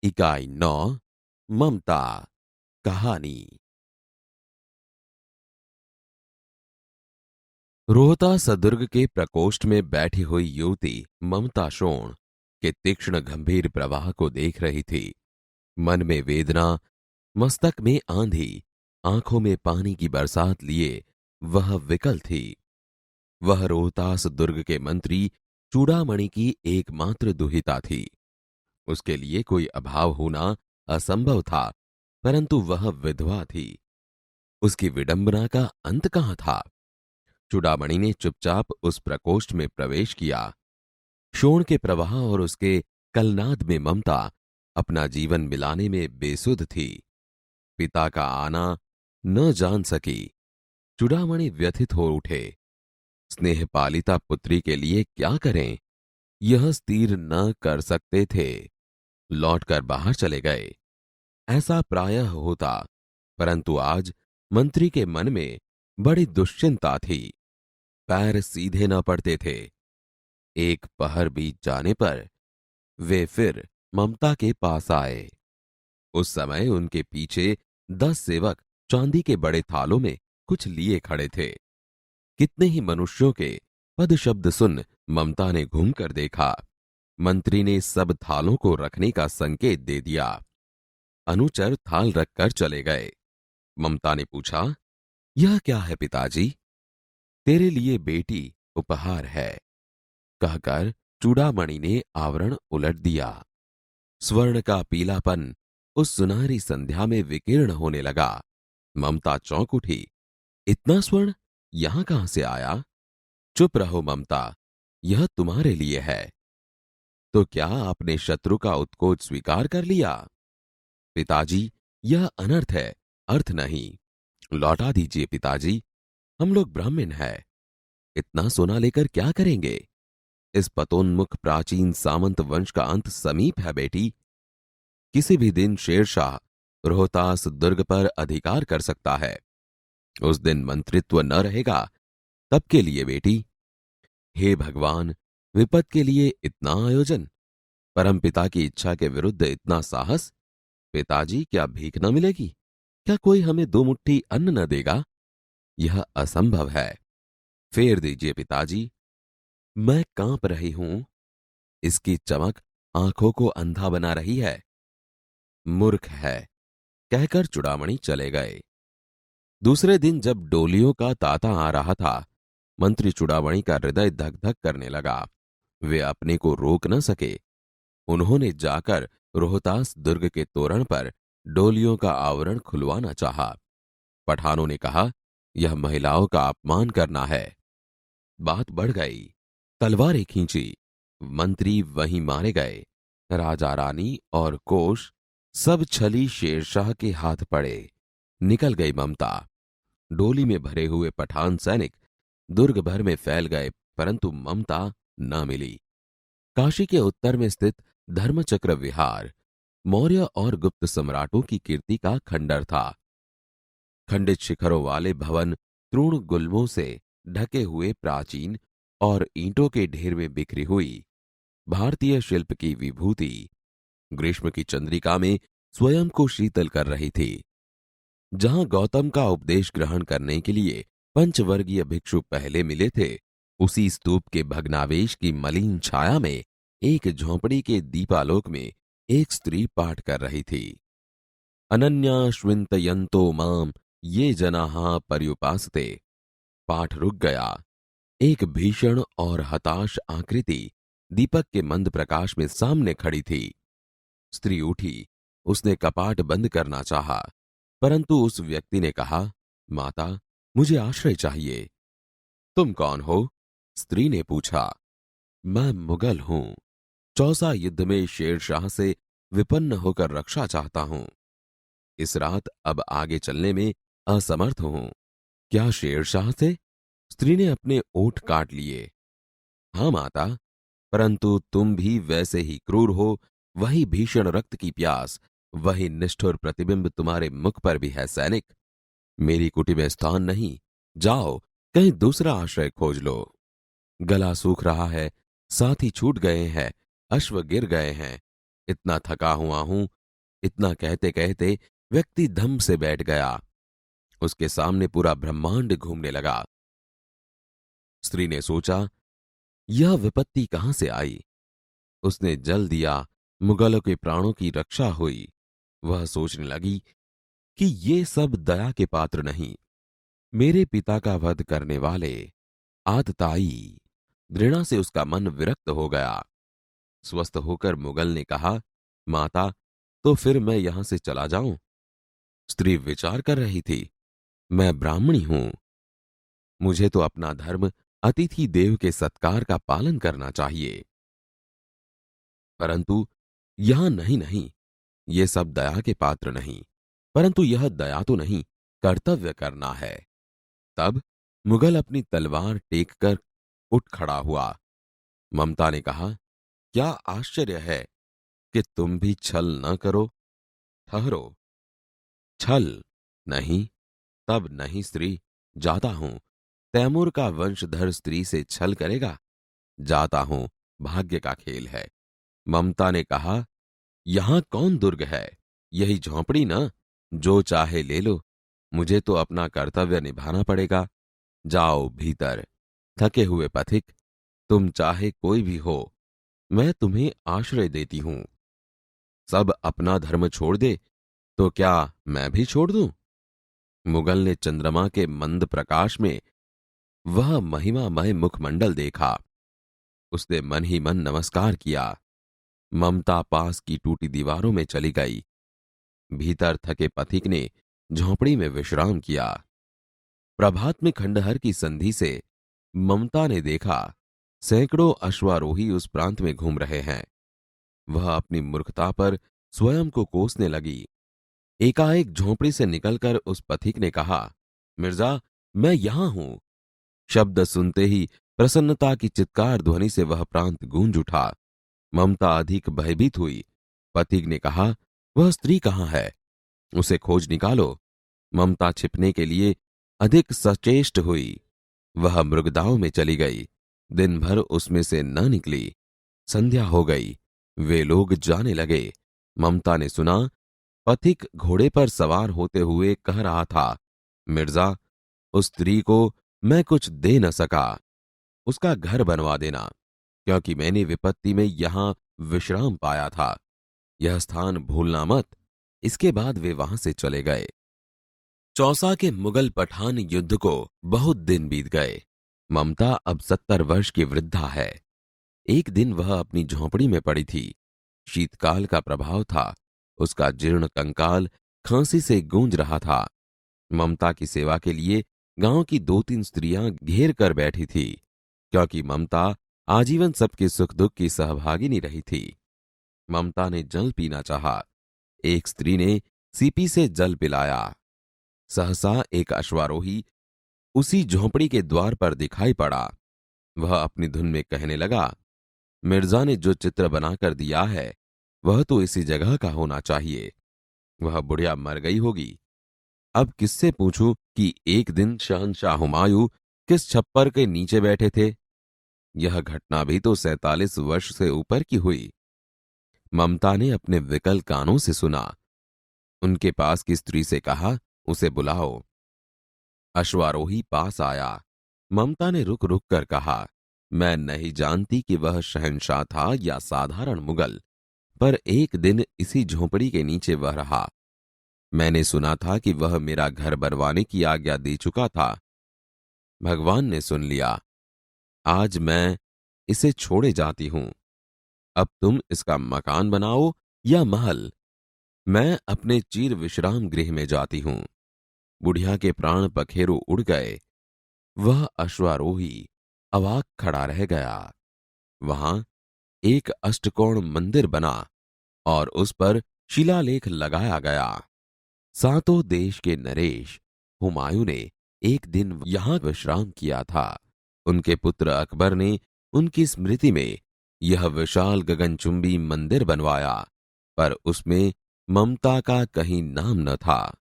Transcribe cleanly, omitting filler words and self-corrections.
इकाई 9 ममता कहानी। रोहतास दुर्ग के प्रकोष्ठ में बैठी हुई युवती ममता शोण के तीक्ष्ण गंभीर प्रवाह को देख रही थी। मन में वेदना, मस्तक में आंधी, आंखों में पानी की बरसात लिए वह विकल थी। वह रोहतास दुर्ग के मंत्री चूड़ामणि की एकमात्र दुहिता थी। उसके लिए कोई अभाव होना असंभव था, परंतु वह विधवा थी। उसकी विडंबना का अंत कहां था? चूड़ामणि ने चुपचाप उस प्रकोष्ठ में प्रवेश किया। शोण के प्रवाह और उसके कलनाद में ममता अपना जीवन मिलाने में बेसुध थी। पिता का आना न जान सकी। चूड़ामणि व्यथित हो उठे। स्नेह पालिता पुत्री के लिए क्या करें, यह स्थिर न कर सकते थे। लौटकर बाहर चले गए। ऐसा प्रायः होता, परंतु आज मंत्री के मन में बड़ी दुश्चिंता थी। पैर सीधे न पड़ते थे। एक पहर बीत जाने पर वे फिर ममता के पास आए। उस समय उनके पीछे 10 सेवक चांदी के बड़े थालों में कुछ लिए खड़े थे। कितने ही मनुष्यों के पद शब्द सुन ममता ने घूमकर देखा। मंत्री ने सब थालों को रखने का संकेत दे दिया। अनुचर थाल रखकर चले गए। ममता ने पूछा, यह क्या है पिताजी? तेरे लिए बेटी उपहार है, कहकर चूड़ामणि ने आवरण उलट दिया। स्वर्ण का पीलापन उस सुनहरी संध्या में विकीर्ण होने लगा। ममता चौंक उठी। इतना स्वर्ण यहां कहां से आया? चुप रहो ममता, यह तुम्हारे लिए है। तो क्या आपने शत्रु का उत्कोच स्वीकार कर लिया? पिताजी, यह अनर्थ है, अर्थ नहीं। लौटा दीजिए पिताजी, हम लोग ब्राह्मण हैं। इतना सोना लेकर क्या करेंगे? इस पतोन्मुख प्राचीन सामंत वंश का अंत समीप है बेटी। किसी भी दिन शेरशाह रोहतास दुर्ग पर अधिकार कर सकता है। उस दिन मंत्रित्व न रहेगा, तब के लिए बेटी। हे भगवान, विपद के लिए इतना आयोजन, परमपिता की इच्छा के विरुद्ध इतना साहस। पिताजी, क्या भीख न मिलेगी? क्या कोई हमें 2 मुट्ठी अन्न न देगा? यह असंभव है। फेर दीजिए पिताजी। मैं कांप रही हूं। इसकी चमक आंखों को अंधा बना रही है। मूर्ख है, कहकर चूड़ामणि चले गए। दूसरे दिन जब डोलियों का तांता आ रहा था, मंत्री चूड़ामणि का हृदय धक धक करने लगा। वे अपने को रोक न सके। उन्होंने जाकर रोहतास दुर्ग के तोरण पर डोलियों का आवरण खुलवाना चाहा। पठानों ने कहा, यह महिलाओं का अपमान करना है। बात बढ़ गई। तलवारें खींची। मंत्री वहीं मारे गए। राजा रानी और कोष सब छली शेरशाह के हाथ पड़े। निकल गई ममता। डोली में भरे हुए पठान सैनिक दुर्ग भर में फैल गए, परंतु ममता न मिली। काशी के उत्तर में स्थित धर्मचक्र विहार मौर्य और गुप्त सम्राटों की कीर्ति का खंडर था। खंडित शिखरों वाले भवन तृण गुल्मों से ढके हुए प्राचीन और ईंटों के ढेर में बिखरी हुई भारतीय शिल्प की विभूति ग्रीष्म की चंद्रिका में स्वयं को शीतल कर रही थी। जहां गौतम का उपदेश ग्रहण करने के लिए पंचवर्गीय भिक्षु पहले मिले थे, उसी स्तूप के भग्नावेश की मलिन छाया में एक झोंपड़ी के दीपालोक में एक स्त्री पाठ कर रही थी। अनन्याश्विन्तयन्तो माम ये जनाः पर्युपासते। पाठ रुक गया। एक भीषण और हताश आकृति दीपक के मंद प्रकाश में सामने खड़ी थी। स्त्री उठी। उसने कपाट बंद करना चाहा, परंतु उस व्यक्ति ने कहा, माता, मुझे आश्रय चाहिए। तुम कौन हो? स्त्री ने पूछा। मैं मुगल हूं। चौसा युद्ध में शेरशाह से विपन्न होकर रक्षा चाहता हूं। इस रात अब आगे चलने में असमर्थ हूं। क्या शेरशाह से? स्त्री ने अपने ओठ काट लिए। हां माता, परंतु तुम भी वैसे ही क्रूर हो। वही भीषण रक्त की प्यास, वही निष्ठुर प्रतिबिंब तुम्हारे मुख पर भी है सैनिक। मेरी कुटी में स्थान नहीं। जाओ, कहीं दूसरा आश्रय खोज लो। गला सूख रहा है, साथी छूट गए हैं, अश्व गिर गए हैं। इतना थका हुआ हूं। इतना कहते कहते व्यक्ति धम से बैठ गया। उसके सामने पूरा ब्रह्मांड घूमने लगा। स्त्री ने सोचा, यह विपत्ति कहां से आई। उसने जल दिया, मुगलों के प्राणों की रक्षा हुई। वह सोचने लगी कि ये सब दया के पात्र नहीं, मेरे पिता का वध करने वाले आतताई। घृणा से उसका मन विरक्त हो गया। स्वस्थ होकर मुगल ने कहा, माता, तो फिर मैं यहां से चला जाऊं। स्त्री विचार कर रही थी, मैं ब्राह्मणी हूं, मुझे तो अपना धर्म अतिथि देव के सत्कार का पालन करना चाहिए। परंतु यहां नहीं नहीं, ये सब दया के पात्र नहीं, परंतु यह दया तो नहीं, कर्तव्य करना है। तब मुगल अपनी तलवार टेक कर उठ खड़ा हुआ। ममता ने कहा, क्या आश्चर्य है कि तुम भी छल न करो। ठहरो। छल नहीं, तब नहीं स्त्री, जाता हूं। तैमूर का वंशधर स्त्री से छल करेगा। जाता हूं, भाग्य का खेल है। ममता ने कहा, यहां कौन दुर्ग है, यही झोंपड़ी ना, जो चाहे ले लो, मुझे तो अपना कर्तव्य निभाना पड़ेगा। जाओ भीतर। थके हुए पथिक, तुम चाहे कोई भी हो, मैं तुम्हें आश्रय देती हूं। सब अपना धर्म छोड़ दे तो क्या मैं भी छोड़ दूं। मुगल ने चंद्रमा के मंद प्रकाश में वह महिमामय मुखमंडल देखा। उसने मन ही मन नमस्कार किया। ममता पास की टूटी दीवारों में चली गई। भीतर थके पथिक ने झोंपड़ी में विश्राम किया। प्रभात में खंडहर की संधि से ममता ने देखा, सैकड़ों अश्वारोही उस प्रांत में घूम रहे हैं। वह अपनी मूर्खता पर स्वयं को कोसने लगी। एकाएक झोंपड़ी से निकलकर उस पथिक ने कहा, मिर्जा, मैं यहां हूं। शब्द सुनते ही प्रसन्नता की चित्कार ध्वनि से वह प्रांत गूंज उठा। ममता अधिक भयभीत हुई। पथिक ने कहा, वह स्त्री कहां है, उसे खोज निकालो। ममता छिपने के लिए अधिक सचेष्ट हुई। वह मृगदाओं में चली गई। दिन भर उसमें से न निकली। संध्या हो गई। वे लोग जाने लगे। ममता ने सुना, पथिक घोड़े पर सवार होते हुए कह रहा था, मिर्जा, उस स्त्री को मैं कुछ दे न सका, उसका घर बनवा देना, क्योंकि मैंने विपत्ति में यहां विश्राम पाया था। यह स्थान भूलना मत। इसके बाद वे वहां से चले गए। चौसा के मुगल पठान युद्ध को बहुत दिन बीत गए। ममता अब 70 वर्ष की वृद्धा है। एक दिन वह अपनी झोंपड़ी में पड़ी थी। शीतकाल का प्रभाव था। उसका जीर्ण कंकाल खांसी से गूंज रहा था। ममता की सेवा के लिए गांव की 2-3 स्त्रियां घेर कर बैठी थी, क्योंकि ममता आजीवन सबके सुख दुख की सहभागिनी रही थी। ममता ने जल पीना चाहा। एक स्त्री ने सीपी से जल पिलाया। सहसा एक अश्वारोही उसी झोंपड़ी के द्वार पर दिखाई पड़ा। वह अपनी धुन में कहने लगा, मिर्जा ने जो चित्र बनाकर दिया है वह तो इसी जगह का होना चाहिए। वह बुढ़िया मर गई होगी। अब किससे पूछूं कि एक दिन शहंशाह हुमायूं किस छप्पर के नीचे बैठे थे। यह घटना भी तो 47 वर्ष से ऊपर की हुई। ममता ने अपने विकल कानों से सुना। उनके पास की स्त्री से कहा, उसे बुलाओ। अश्वारोही पास आया। ममता ने रुक रुक कर कहा, मैं नहीं जानती कि वह शहंशाह था या साधारण मुगल, पर एक दिन इसी झोंपड़ी के नीचे वह रहा। मैंने सुना था कि वह मेरा घर बनवाने की आज्ञा दे चुका था। भगवान ने सुन लिया। आज मैं इसे छोड़े जाती हूं। अब तुम इसका मकान बनाओ या महल। मैं अपने चीर विश्राम गृह में जाती हूं। बुढ़िया के प्राण पखेरु उड़ गए। वह अश्वारोही अवाक खड़ा रह गया। वहां एक अष्टकोण मंदिर बना और उस पर शिलालेख लगाया गया। 7 देश के नरेश हुमायूं ने एक दिन यहां विश्राम किया था। उनके पुत्र अकबर ने उनकी स्मृति में यह विशाल गगनचुंबी मंदिर बनवाया, पर उसमें ममता का कहीं नाम न था।